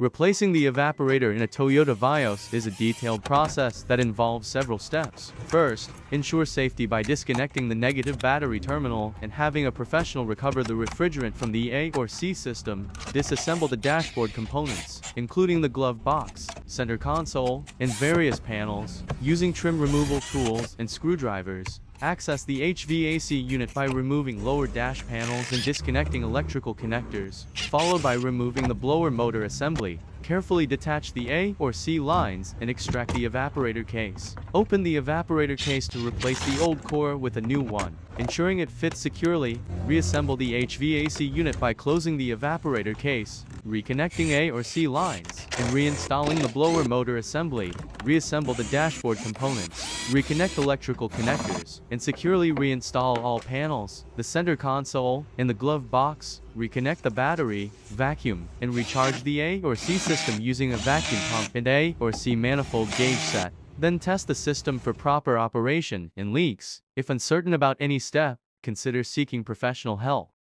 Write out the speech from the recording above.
Replacing the evaporator in a Toyota Vios is a detailed process that involves several steps. First, ensure safety by disconnecting the negative battery terminal and having a professional recover the refrigerant from the A or C system. Disassemble the dashboard components, including the glove box, center console, and various panels, using trim removal tools and screwdrivers. Access the HVAC unit by removing lower dash panels and disconnecting electrical connectors, followed by removing the blower motor assembly. Carefully detach the A or C lines and extract the evaporator case. Open the evaporator case to replace the old core with a new one. Ensuring it fits securely, reassemble the HVAC unit by closing the evaporator case, reconnecting A or C lines, and reinstalling the blower motor assembly. Reassemble the dashboard components, reconnect electrical connectors, and securely reinstall all panels, the center console, and the glove box. Reconnect the battery, vacuum, and recharge the A or C system using a vacuum pump and A or C manifold gauge set. Then test the system for proper operation and leaks. If uncertain about any step, consider seeking professional help.